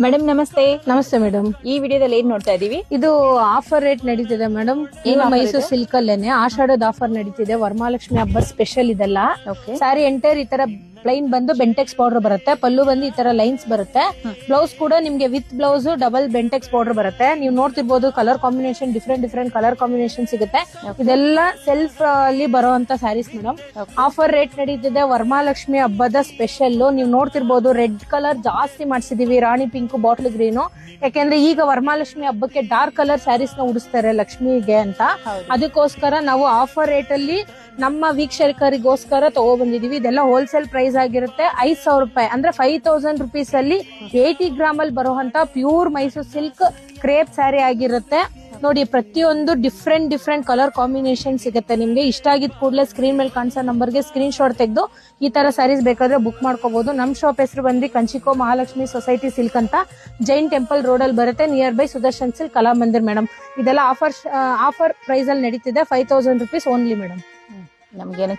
Madam ನಮಸ್ತೆ. ನಮಸ್ತೆ madam. ಈ ವಿಡಿಯೋದಲ್ಲಿ ಏನ್ ನೋಡ್ತಾ ಇದೀವಿ? ಇದು ಆಫರ್ ರೇಟ್ ನಡೀತಿದೆ ಮೇಡಮ್. ಮೈಸೂರು ಸಿಲ್ಕ್ ಅಲ್ಲೇನೆ ಆಷಾಢದ ಆಫರ್ ನಡೀತಿದೆ. ವರಮಹಾಲಕ್ಷ್ಮಿ ಹಬ್ಬ ಸ್ಪೆಷಲ್ ಇದೆಲ್ಲ. ಸ್ಯಾರಿ ಎಂಟರ್ ಈ ತರ ಪ್ಲೈನ್ ಬಂದು ಬೆಂಟೆಕ್ಸ್ ಪೌಡರ್ ಬರುತ್ತೆ. ಪಲ್ಲು ಬಂದು ಈ ತರ ಲೈನ್ಸ್ ಬರುತ್ತೆ. ಬ್ಲೌಸ್ ಕೂಡ ನಿಮ್ಗೆ with blouse double Bentex powder ಬರುತ್ತೆ. ನೀವು ನೋಡ್ತಿರ್ಬೋದು colour combination different colour combination ಸಿಗುತ್ತೆ. ಇದೆಲ್ಲ ಸೆಲ್ಫ್ ಅಲ್ಲಿ ಬರುವಂತ ಸ್ಯಾರೀಸ್ ಮೇಡಮ್. ಆಫರ್ ರೇಟ್ ನಡೀತಿದೆ. ವರಮಹಾಲಕ್ಷ್ಮಿ ಹಬ್ಬದ ಸ್ಪೆಷಲ್ ನೀವು ನೋಡ್ತಿರ್ಬೋದು ರೆಡ್ ಕಲರ್ ಜಾಸ್ತಿ ಮಾಡಿಸಿದೀವಿ, ರಾಣಿ ಪಿಂಕ್, ಬಾಟ್ಲ್ ಗ್ರೀನು. ಯಾಕೆಂದ್ರೆ ಈಗ ವರಮಹಾಲಕ್ಷ್ಮಿ ಹಬ್ಬಕ್ಕೆ ಡಾರ್ಕ್ ಕಲರ್ ಸ್ಯಾರೀಸ್ ನ ಉಡಿಸ್ತಾರೆ ಲಕ್ಷ್ಮಿಗೆ ಅಂತ. ಅದಕ್ಕೋಸ್ಕರ ನಾವು ಆಫರ್ ರೇಟ್ ಅಲ್ಲಿ ನಮ್ಮ ವೀಕ್ಷಕರಿಗೋಸ್ಕರ ತಗೊಬಂದಿದೀವಿ. ಇದೆಲ್ಲ ಹೋಲ್ಸೇಲ್ ಪ್ರೈಸ್ ಆಗಿರುತ್ತೆ. 5,000 ರೂಪಾಯಿ ಅಂದ್ರೆ 5,000 ರುಪೀಸ್ ಅಲ್ಲಿ 80 ಗ್ರಾಮ್ ಅಲ್ಲಿ ಬರುವಂತ pure Mysuru silk crepe sari ಆಗಿರುತ್ತೆ. ನೋಡಿ ಪ್ರತಿಯೊಂದು ಡಿಫ್ರೆಂಟ್ ಕಲರ್ ಕಾಂಬಿನೇಷನ್ ಸಿಗುತ್ತೆ. ನಿಮ್ಗೆ ಇಷ್ಟ ಆಗಿದ್ ಕೂಡಲೇ ಸ್ಕ್ರೀನ್ ಮೇಲೆ ಕಾಣಿಸೋ ನಂಬರ್ಗೆ ಸ್ಕ್ರೀನ್ ಶಾಟ್ ತೆಗೆದು ಈ ತರ ಸ್ಯಾರೀಸ್ ಬೇಕಾದ್ರೆ ಬುಕ್ ಮಾಡ್ಕೋಬಹುದು. ನಮ್ ಶಾಪ್ ಹೆಸರು ಬಂದು ಕಂಚಿಕೋ ಮಹಾಲಕ್ಷ್ಮಿ ಸೊಸೈಟಿ ಸಿಲ್ಕ್ ಅಂತ ಜೈನ್ ಟೆಂಪಲ್ ರೋಡ್ ಅಲ್ಲಿ ಬರುತ್ತೆ, ನಿಯರ್ ಬೈ ಸುದರ್ಶನ್ ಸಿಲ್ಕ್ ಕಲಾ ಮಂದಿರ್ ಮೇಡಮ್. ಇದೆಲ್ಲ ಆಫರ್ ಪ್ರೈಸ್ ಅಲ್ಲಿ ನಡೀತಿದೆ. 5,000 ರುಪೀಸ್ ಓನ್ಲಿ ಮೇಡಮ್. ನಮ್ಗೇನು